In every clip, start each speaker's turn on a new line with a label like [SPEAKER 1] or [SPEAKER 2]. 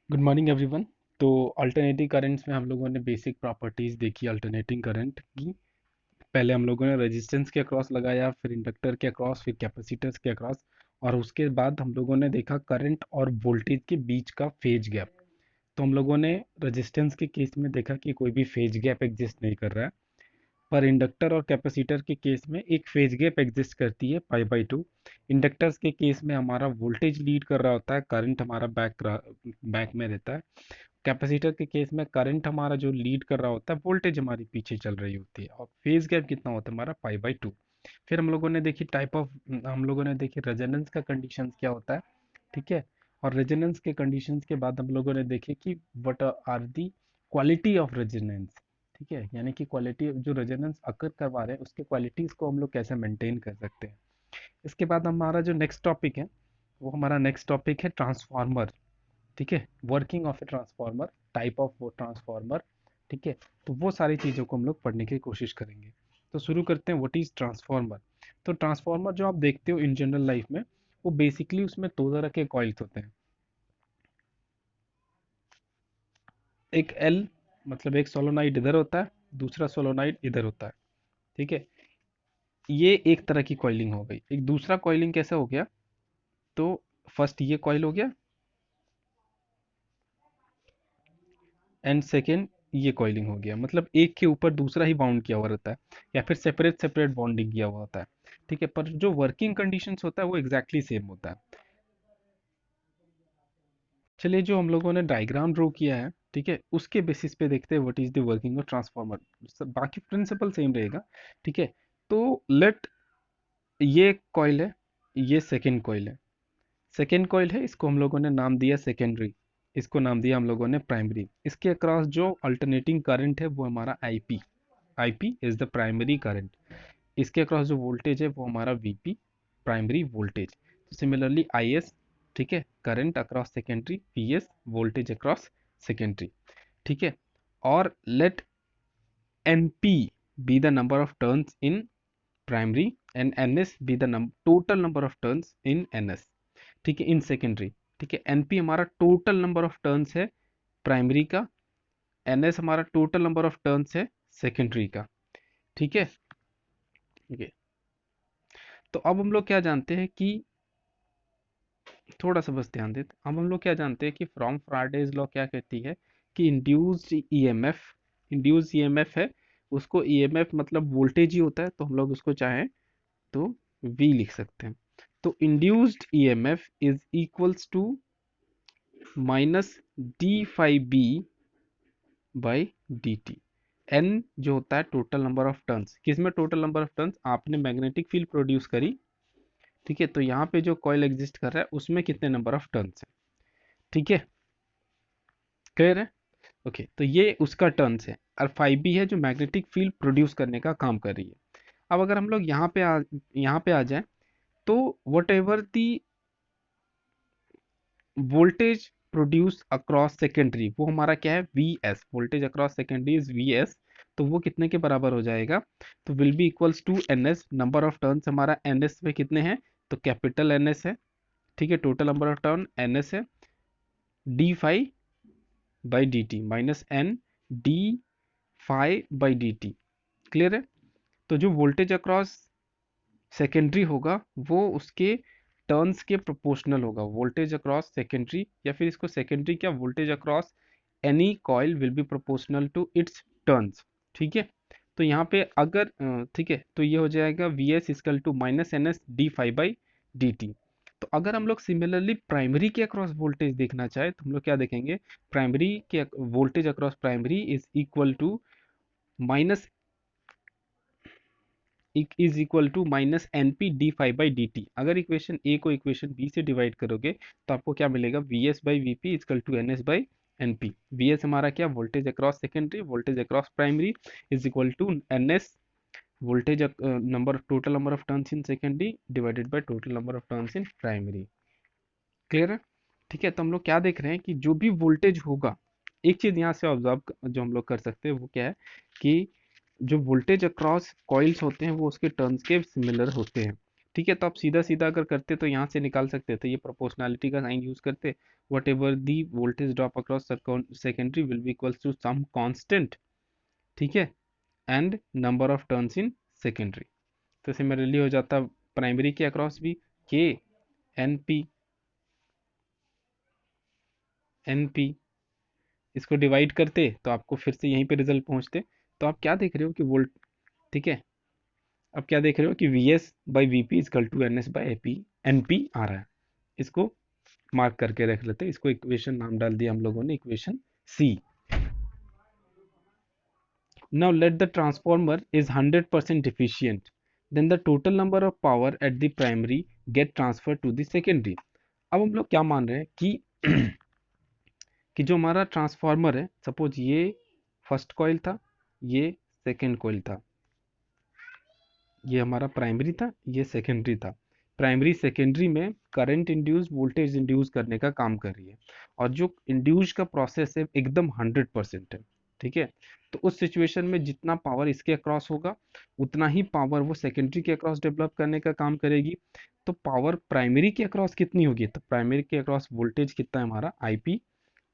[SPEAKER 1] Good morning everyone. तो alternating currents में हम लोगों ने बेसिक प्रॉपर्टीज देखी अल्टरनेटिंग करंट की। पहले हम लोगों ने रेजिस्टेंस के अक्रॉस लगाया, फिर इंडक्टर के अक्रॉस, फिर कैपेसिटर्स के अक्रॉस, और उसके बाद हम लोगों ने देखा करंट और वोल्टेज के बीच का फेज गैप। तो हम लोगों ने रेजिस्टेंस के केस में देखा कि कोई भी फेज गैप एग्जिस्ट नहीं कर रहा है, पर इंडक्टर और कैपेसिटर के केस में एक फेज गैप एग्जिस्ट करती है पाई/2। इंडक्टर्स के केस में हमारा वोल्टेज लीड कर रहा होता है, करंट हमारा बैक में रहता है। कैपेसिटर के केस में करंट हमारा जो लीड कर रहा होता है, वोल्टेज हमारी पीछे चल रही होती है, और फेज गैप कितना होता है हमारा पाई/2। फिर हम लोगों ने देखी रेजोनेंस का कंडीशंस क्या होता है। ठीक है। और रेजोनेंस के कंडीशंस के बाद हम लोगों ने देखे कि what are the quality of resonance. ठीक है, यानी कि क्वालिटी जो रेजोनेंस अकर करवा रहे हैं उसके क्वालिटीज को हम लोग कैसे मेंटेन कर सकते हैं। इसके बाद हमारा जो नेक्स्ट टॉपिक है, वो हमारा नेक्स्ट टॉपिक है ट्रांसफार्मर। ठीक है, working of a transformer, type of वो ट्रांसफार्मर। ठीक है, तो वो सारी चीज़ों को हम लोग पढ़ने की कोशिश करेंगे। तो शुरू करते हैं, व्हाट इज ट्रांसफार्मर। तो ट्रांसफार्मर जो आप देखते हो इन जनरल लाइफ में, वो बेसिकली उसमें दो तरह के कॉइल्स होते हैं। एक एल, मतलब एक सोलोनाइड इधर होता है, दूसरा सोलोनाइड इधर होता है। ठीक है, ये एक तरह की कॉइलिंग हो गई। एक दूसरा कॉइलिंग कैसे हो गया, तो फर्स्ट ये कॉइल हो गया, एंड सेकेंड ये कॉइलिंग हो गया। मतलब एक के ऊपर दूसरा ही बाउंड किया हुआ रहता है, या फिर सेपरेट सेपरेट बॉन्डिंग किया हुआ होता है। ठीक है, पर जो वर्किंग कंडीशंस होता है वो एग्जैक्टली सेम होता है। चलिए, जो हम लोगों ने डायग्राम ड्रॉ किया है, ठीक है, उसके बेसिस पे देखते हैं what is the working of transformer. बाकी प्रिंसिपल सेम रहेगा। ठीक है, तो लेट, ये कॉइल है, ये सेकेंड कॉइल है। सेकेंड कॉइल है, इसको हम लोगों ने नाम दिया सेकेंडरी, इसको नाम दिया हम लोगों ने प्राइमरी। इसके अक्रॉस जो अल्टरनेटिंग करंट है वो हमारा IP. IP is the primary current. इसके अक्रॉस जो वोल्टेज है वो हमारा वीपी, प्राइमरी वोल्टेज। तो सिमिलरली आईएस, ठीक है, current across secondary, PS voltage across secondary. ठीक है, और let NP be the number of turns in primary, and NS be the total number of turns in NS. ठीक है, in secondary. ठीक है, एनपी हमारा टोटल नंबर ऑफ टर्न्स है primary का, एनएस हमारा टोटल नंबर ऑफ टर्न्स है secondary का। ठीक है। ओके, तो अब हम लोग क्या जानते हैं कि, थोड़ा सा बस ध्यान देते, अब हम लोग क्या जानते हैं कि फ्रॉम फ्राडेज लॉ क्या कहती है कि इंड्यूस्ड ईएमएफ, इंड्यूस्ड ईएमएफ है, उसको ईएमएफ मतलब वोल्टेज ही होता है, तो हम लोग उसको चाहें तो वी लिख सकते हैं। तो induced EMF is equals to minus d phi B by D t. N जो होता है टोटल नंबर ऑफ टर्न्स, किसमें टोटल नंबर ऑफ टर्न्स, आपने मैग्नेटिक फील्ड प्रोड्यूस करी। ठीक है, तो यहाँ पे जो कॉइल एग्जिस्ट कर रहा है उसमें कितने नंबर ऑफ टर्न्स है। ठीक है, क्लियर है। ओके, तो ये उसका टर्न्स है, और फाइव बी है जो मैग्नेटिक फील्ड प्रोड्यूस करने का काम कर रही है। अब अगर हम लोग यहाँ पे आ जाए, तो whatever the voltage produce across secondary, वो हमारा क्या है, V S, voltage across secondary is V S. तो वो कितने के बराबर हो जाएगा, तो will be equals to N S, number of turns हमारा एन एस में कितने हैं, तो कैपिटल एन एस है। ठीक है, total number of turn N S है, D five by D T minus N D five by D T. Clear है। तो जो वोल्टेज अक्रॉस सेकेंडरी होगा वो उसके टर्न्स के प्रोपोर्शनल होगा, वोल्टेज अक्रॉस सेकेंडरी, या फिर इसको सेकेंडरी क्या, voltage across any coil will be proportional to its turns. ठीक है, तो यहाँ पे अगर ठीक है, तो ये हो जाएगा V S is equal to minus N S d five by D t. तो अगर हम लोग सिमिलरली प्राइमरी के अक्रॉस वोल्टेज देखना चाहे, तो हम लोग क्या देखेंगे, प्राइमरी के voltage across primary is equal to minus, is equal to minus N P d five by D t. अगर इक्वेशन ए को इक्वेशन बी से डिवाइड करोगे तो आपको क्या मिलेगा, V S by V P is equal to N S by N P. V S हमारा क्या, voltage across secondary, voltage across primary is equal to N S, voltage number, total number of turns in secondary divided by total number of turns in primary. Clear है। ठीक है, तो हम लोग क्या देख रहे हैं कि जो भी वोल्टेज होगा, एक चीज यहाँ से ऑब्जर्व जो हम लोग कर सकते हैं वो क्या है कि जो वोल्टेज अक्रॉस कॉइल्स होते हैं वो उसके टर्न्स के सिमिलर होते हैं। ठीक है, तो आप सीधा सीधा अगर करते तो यहाँ से निकाल सकते थे, ये प्रोपोर्शनैलिटी का साइन यूज करते, whatever the voltage drop across secondary will be equals to some constant, ठीक है, and number of turns in secondary. तो सिमिलरली हो जाता प्राइमरी के अक्रॉस भी, K N P N P, इसको डिवाइड करते तो आपको फिर से यहीं पे रिजल्ट पहुंचते। तो आप क्या देख रहे हो कि वोल्ट, ठीक है, अब क्या देख रहे हो कि V S by V P is equal to N S by A P N P आ रहा है। इसको मार्क करके रख लेते हैं, इसको इक्वेशन नाम डाल दिया हम लोगों ने, equation C. Now let the transformer is 100% efficient. Then the total number of power at the primary get transferred to the secondary. अब हम लोग क्या मान रहे हैं कि कि जो हमारा ट्रांसफार्मर है, सपोज ये फर्स्ट कॉइल था, ये सेकेंड कॉइल था, ये हमारा प्राइमरी था, ये सेकेंडरी था। प्राइमरी सेकेंडरी में करंट इंड्यूस वोल्टेज इंड्यूस करने का काम कर रही है, और जो इंड्यूस का प्रोसेस है एकदम 100% है, ठीक है। तो उस सिचुएशन में जितना पावर इसके अक्रॉस होगा, उतना ही पावर वो सेकेंडरी के अक्रॉस डेवलप करने का काम करेगी। तो पावर प्राइमरी के अक्रॉस कितनी होगी, तो प्राइमरी के अक्रॉस वोल्टेज कितना है हमारा आईपी,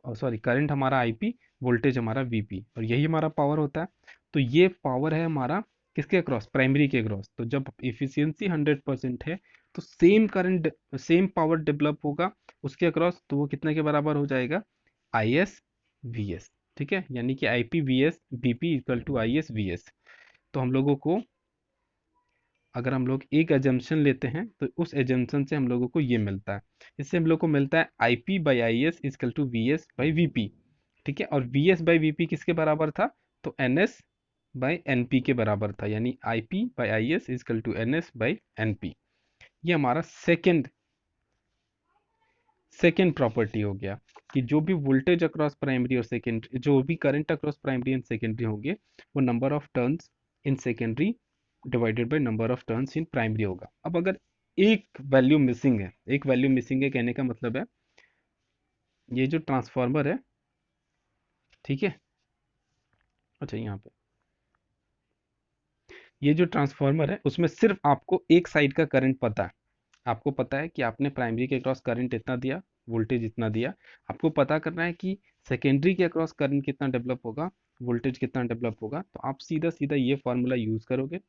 [SPEAKER 1] सॉरी करंट हमारा आईपी, वोल्टेज हमारा वीपी, और यही हमारा पावर होता है। तो ये पावर है हमारा किसके अक्रॉस, प्राइमरी के अक्रॉस। तो जब इफिशियंसी 100% है, तो same current same power develop होगा उसके अक्रॉस, तो वो कितने के बराबर हो जाएगा, आई एस वी एस, ठीक है, यानी कि I P V S B P equal to I S V S. तो हम लोगों को, अगर हम लोग एक एजम्पशन लेते हैं तो उस एजम्पशन से हम लोगों को ये मिलता है, इससे हम लोग को मिलता है I P by I S is equal to V S by V P, ठीक है। और V S by V P किसके बराबर था, तो N S by N P के बराबर था, यानी I P by I S is equal to N S by N P. ये हमारा सेकेंड प्रॉपर्टी हो गया, कि जो भी वोल्टेज अक्रॉस प्राइमरी और सेकेंडरी, जो भी current across primary and secondary होंगे, वो number of turns in secondary divided by number of turns in primary होगा। अब अगर एक वैल्यू मिसिंग है, एक वैल्यू मिसिंग है कहने का मतलब है, ये जो ट्रांसफार्मर है, ठीक है, अच्छा यहाँ पे ये जो ट्रांसफार्मर है उसमें सिर्फ आपको एक साइड का करंट पता है, आपको पता है कि आपने प्राइमरी के अक्रॉस करंट इतना दिया, वोल्टेज इतना दिया। आपको पता करना है कि सेकेंडरी के अक्रॉस करंट कितना डेवलप होगा, वोल्टेज कितना डेवलप होगा। तो आप सीधा सीधा ये फॉर्मूला यूज करोगे,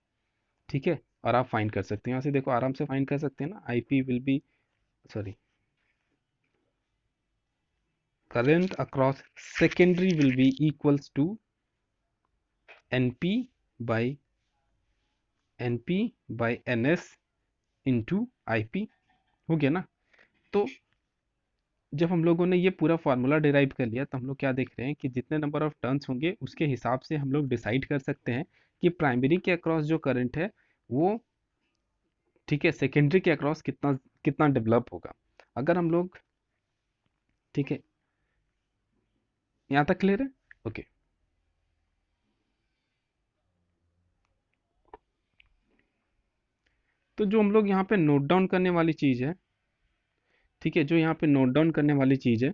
[SPEAKER 1] ठीक है, और आप फाइंड कर सकते हैं। यहाँ से देखो आराम से फाइंड कर सकते हैं ना, I P will be, sorry, current across secondary will be equals to N P by N P by N S into I P, हो गया ना। तो जब हम लोगों ने ये पूरा फार्मूला डिराइव कर लिया, तो हम लोग क्या देख रहे हैं कि जितने नंबर ऑफ टर्न्स होंगे उसके हिसाब से हम लोग डिसाइड कर सकते हैं कि प्राइमरी के अक्रॉस जो करंट है वो, ठीक है, सेकेंडरी के अक्रॉस कितना कितना डेवलप होगा। अगर हम लोग, ठीक है, यहाँ तक क्लियर है, ओके। तो जो हम लोग यहाँ पे नोट डाउन करने वाली चीज़ है, ठीक है, जो यहाँ पे नोट डाउन करने वाली चीज़ है,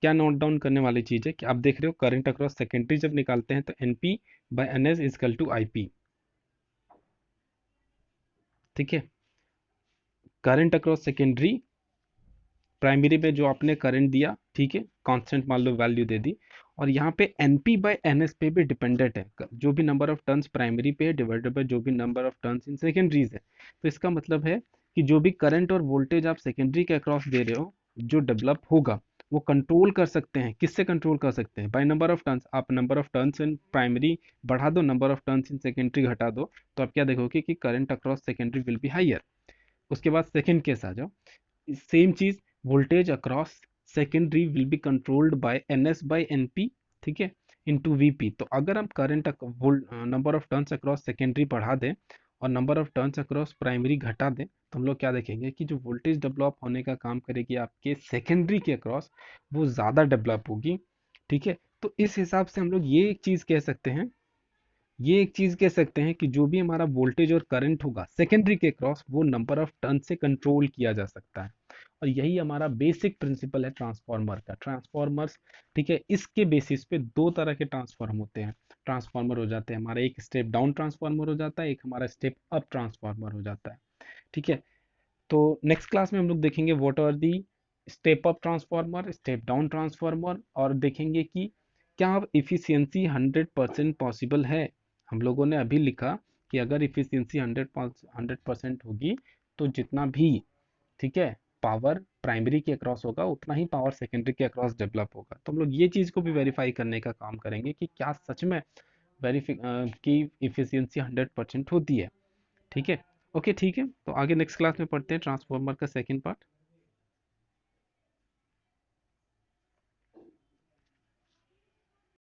[SPEAKER 1] क्या नोट डाउन करने वाली चीज़ है, कि आप देख रहे हो करंट अक्रॉस सेकेंडरी जब निकालते हैं तो N P by N S is equal to I P, ठीक है। करंट अक्रॉस सेकेंडरी, प्राइमरी में जो आपने करंट दिया, ठीक है, कांस्टेंट मान लो वैल्यू दे दी, और यहाँ पे एनपी बाई एनएस पे भी डिपेंडेंट है, जो भी नंबर ऑफ टर्न्स प्राइमरी पे है डिवाइडेड बाय जो भी number of turns in secondaries है। तो इसका मतलब है कि जो भी करंट और वोल्टेज आप सेकेंडरी के अक्रॉस दे रहे हो, जो डेवलप होगा वो कंट्रोल कर सकते हैं, किससे कंट्रोल कर सकते हैं, बाय नंबर ऑफ टर्न्स। आप number of turns in primary बढ़ा दो, number of turns in secondary घटा दो, तो आप क्या देखोगे कि current across secondary will be higher. उसके बाद सेकेंड केस आ जाओ, सेम चीज, voltage across secondary will be controlled by N S by N P, ठीक है, इनटू वीपी। तो अगर हम current number of turns across secondary बढ़ा दें और number of turns across primary घटा दें, तो हम लोग क्या देखेंगे कि जो वोल्टेज डेवलप होने का काम करेगी आपके सेकेंडरी के अक्रॉस, वो ज़्यादा डेवलप होगी, ठीक है। तो इस हिसाब से हम लोग ये एक चीज़ कह सकते हैं, ये एक चीज कह सकते हैं कि जो भी हमारा वोल्टेज और करंट होगा सेकेंडरी के क्रॉस, वो नंबर ऑफ टर्न से कंट्रोल किया जा सकता है। और यही हमारा बेसिक प्रिंसिपल है ट्रांसफार्मर का। ट्रांसफार्मर्स, ठीक है, इसके बेसिस पे दो तरह के ट्रांसफार्मर होते हैं, ट्रांसफार्मर हो जाते हैं हमारा, एक स्टेप डाउन ट्रांसफार्मर हो जाता है, एक हमारा स्टेप अप ट्रांसफार्मर हो जाता है। ठीक है। तो नेक्स्ट क्लास में हम लोग देखेंगे what are the step up transformer, step down transformer, और देखेंगे कि क्या इफिशियंसी 100% पॉसिबल है। हम लोगों ने अभी लिखा कि अगर इफिशियंसी 100% होगी तो जितना भी, ठीक है, पावर प्राइमरी के अक्रॉस होगा उतना ही पावर सेकेंडरी के अक्रॉस डेवलप होगा। तो हम लोग ये चीज़ को भी वेरीफाई करने का काम करेंगे कि क्या सच में वेरीफी की इफिशियंसी 100% होती है। ठीक है। ओके, ठीक है, तो आगे नेक्स्ट क्लास में पढ़ते हैं ट्रांसफार्मर का सेकंड पार्ट।